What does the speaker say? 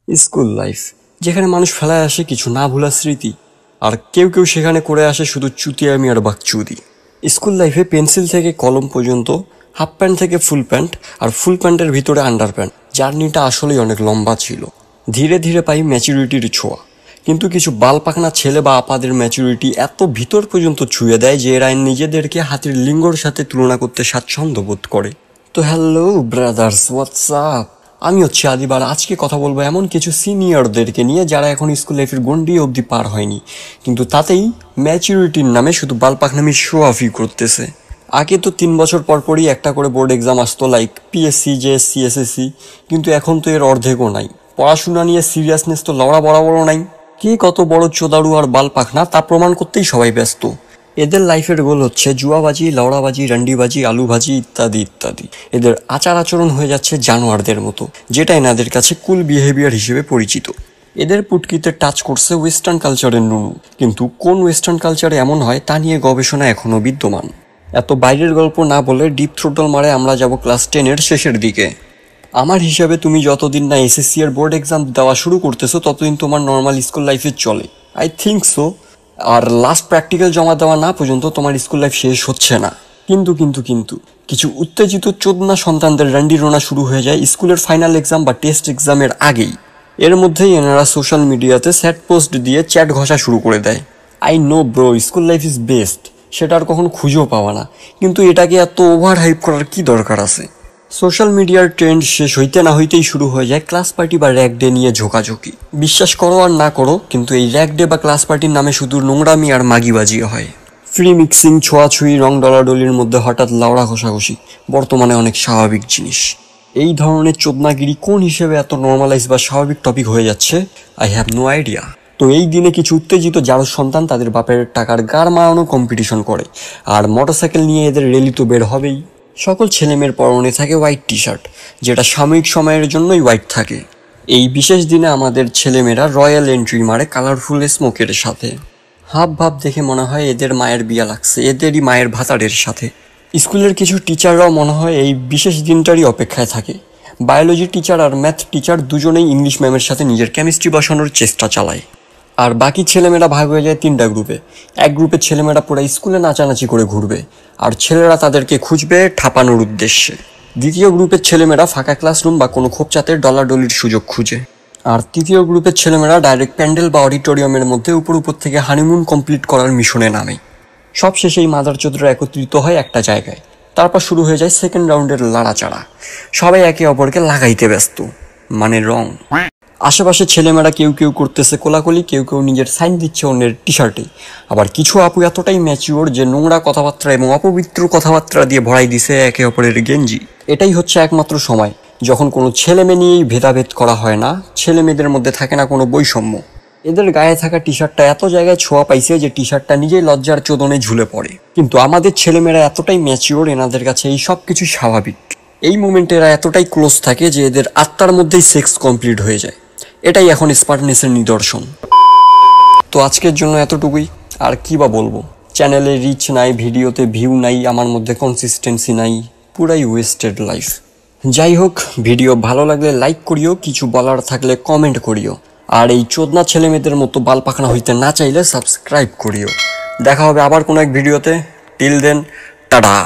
School life, যেখানে মানুষ ফেলায় আসে কিছু না ভোলা স্মৃতি, আর কেউ কেউ সেখানে করে আসে শুধু চুতিয়ামি আর বাকচুদি। স্কুল লাইফে পেন্সিল থেকে কলম পর্যন্ত, হাফ প্যান্ট থেকে ফুল প্যান্ট, আর ফুল প্যান্টের ভিতরে আন্ডার প্যান্ট, জার্নিটা আসলেই অনেক লম্বা ছিল। ধীরে ধীরে পাই ম্যাচুরিটির ছোঁয়া, কিন্তু কিছু বাল পাকনা ছেলে বা আপাদের ম্যাচুরিটি এত ভিতর পর্যন্ত ছুঁয়ে দেয় যে এরা নিজেদেরকে হাতির লিঙ্গর সাথে তুলনা করতে স্বাচ্ছন্দ্য বোধ করে। তো হ্যালো ব্রাদার্স, হোয়াটসঅ্যাপ, আমি হচ্ছে আদিবার। আজকে কথা বলবো এমন কিছু সিনিয়রদেরকে নিয়ে যারা এখন স্কুল লাইফের গন্ডি অবধি পার হয়নি, কিন্তু তাতেই ম্যাচুরিটির নামে শুধু বাল পাকনামির শো অফই করতেছে। আগে তো 3 বছর পর পরই একটা করে বোর্ড এক্সাম আসতো, লাইক পিএসসি, জেএসসি, এসএসসি, কিন্তু এখন তো এর অর্ধেকও নাই। পড়াশোনা নিয়ে সিরিয়াসনেস তো লড়া বরাবরও নাই। কে কত বড় চোদারু আর বাল পাখনা তা প্রমাণ করতেই সবাই ব্যস্ত। এদের লাইফের গোল হচ্ছে জুয়াবাজি, লওড়াবাজি, রান্ডিবাজি, আলু ভাজি ইত্যাদি ইত্যাদি। এদের আচার আচরণ হয়ে যাচ্ছে জানোয়ারদের মতো, যেটা এনাদের কাছে কুল বিহেভিয়ার হিসেবে পরিচিত। এদের পুটকিতে টাচ করছে ওয়েস্টার্ন কালচারের নুনু, কিন্তু কোন ওয়েস্টার্ন কালচারে এমন হয় তা নিয়ে গবেষণা এখনও বিদ্যমান। এত বাইরের গল্প না বলে ডিপ থ্রোটল মারে আমরা যাব ক্লাস 10-এর শেষের দিকে। আমার হিসাবে তুমি যতদিন না এসএসসি এর বোর্ড এক্সাম দেওয়া শুরু করতেছো ততদিন তোমার নর্মাল স্কুল লাইফে চলে, আই থিঙ্ক সো। আর লাস্ট প্র্যাকটিক্যাল জমা দেওয়া না পর্যন্ত তোমার স্কুল লাইফ শেষ হচ্ছে না। কিন্তু কিন্তু কিন্তু কিছু উত্তেজিত চোদনা সন্তানদের র্যান্ডি রোনা শুরু হয়ে যায় স্কুলের ফাইনাল এক্সাম বা টেস্ট এক্সামের আগেই। এর মধ্যেই এনারা সোশ্যাল মিডিয়াতে স্যাড পোস্ট দিয়ে চ্যাট ঘষা শুরু করে দেয়। I know bro, school life is best, সেটা আর কখনো খুঁজেও পাওয়া না, কিন্তু এটাকে এত ওভার হাইপ করার কি দরকার আছে? সোশ্যাল মিডিয়ার ট্রেন্ড শেষ হইতে না হইতেই শুরু হয়ে যায় ক্লাস পার্টি বা র্যাক ডে নিয়ে ঝোঁকাঝুঁকি। বিশ্বাস করো আর না করো, কিন্তু এই র্যাক ডে বা ক্লাস পার্টির নামে শুধু নোংরামি আর মাগিবাজি হয়। ফ্রি মিক্সিং, ছোঁয়াছুঁয়ি, রং ডলাডলির মধ্যে হঠাৎ লাউড়া ঘষাঘষি বর্তমানে অনেক স্বাভাবিক জিনিস। এই ধরনের চোদনাগিরি কোন হিসেবে এত নর্মালাইজ বা স্বাভাবিক টপিক হয়ে যাচ্ছে, আই হ্যাভ নো আইডিয়া। তো এই দিনে কিছু উত্তেজিত জারজ সন্তান তাদের বাপের টাকার গাড় মারানো কম্পিটিশন করে, আর মোটরসাইকেল নিয়ে এদের র্যালি তো বের হবেই। সকল ছেলেমেয়ের পরনে থাকে হোয়াইট টি শার্ট, যেটা সাময়িক সময়ের জন্যই হোয়াইট থাকে। এই বিশেষ দিনে আমাদের ছেলেমেয়েরা রয়্যাল এন্ট্রি মারে কালারফুল স্মোকের সাথে। হাব ভাব দেখে মনে হয় এদের মায়ের বিয়া লাগছে এদেরই মায়ের ভাতারের সাথে। স্কুলের কিছু টিচাররাও মনে হয় এই বিশেষ দিনটারই অপেক্ষায় থাকে। বায়োলজি টিচার আর ম্যাথ টিচার দুজনেই ইংলিশ ম্যামের সাথে নিজের কেমিস্ট্রি বসানোর চেষ্টা চালায়। আর বাকি ছেলেমেয়েরা ভাগ হয়ে যায় 3টা গ্রুপে। এক গ্রুপের ছেলেমেয়েরা পুরো স্কুলে নাচানাচি করে ঘুরবে, আর ছেলেরা তাদেরকে খুঁজবে ঠাপানোর উদ্দেশ্যে। দ্বিতীয় গ্রুপের ছেলেমেয়েরা ফাঁকা ক্লাসরুম বা কোনো খোপচাতে ডলাডলির সুযোগ খুঁজে। আর তৃতীয় গ্রুপের ছেলেমেয়েরা ডাইরেক্ট প্যান্ডেল বা অডিটোরিয়ামের মধ্যে উপর থেকে হানিমুন কমপ্লিট করার মিশনে নামে। সব শেষে এই মাদারচোদরা একত্রিত হয় একটা জায়গায়। তারপর শুরু হয়ে যায় সেকেন্ড রাউন্ডের লাড়াচাড়া। সবাই একে অপরকে লাগাইতে ব্যস্ত, মানে রং। আশেপাশে ছেলেমেয়েরা কেউ কেউ করতেছে কোলাকুলি, কেউ কেউ নিজের সাইন দিচ্ছে অন্যের টি শার্টে। আবার কিছু আপু এতটাই ম্যাচিওর যে নোংরা কথাবার্তা এবং অপবিত্র কথাবার্তা দিয়ে ভরাই দিছে একে অপরের গেঞ্জি। এটাই হচ্ছে একমাত্র সময় যখন কোনো ছেলে মেয়ে নিয়েই ভেদাভেদ করা হয় না, ছেলে মেয়েদের মধ্যে থাকে না কোনো বৈষম্য। এদের গায়ে থাকা টি শার্টটা এত জায়গায় ছোঁয়া পাইছে যে টি শার্টটা নিজেই লজ্জার চোদনে ঝুলে পড়ে। কিন্তু আমাদের ছেলেমেয়েরা এতটাই ম্যাচিওর, এনাদের কাছে এই সব কিছু স্বাভাবিক। এই মোমেন্টে এরা এতটাই ক্লোজ থাকে যে এদের আত্মার মধ্যেই সেক্স কমপ্লিট হয়ে যায়। এটাই এখন স্মার্টনেসের নিদর্শন। তো আজকের জন্য এতটুকুই, আর কি বা বলবো। চ্যানেলে রিচ নাই, ভিডিওতে ভিউ নাই, আমার মধ্যে কনসিস্টেন্সি নাই, পুরাই ওয়েস্টেড লাইফ। যাই হোক, ভিডিও ভালো লাগলে লাইক করিও, কিছু বলার থাকলে কমেন্ট করিও, আর এই চোদনা ছেলেমেয়েদের মতো বাল পাখনা হইতে না চাইলে সাবস্ক্রাইব করিও। দেখা হবে আবার কোনো এক ভিডিওতে। Till then, tata.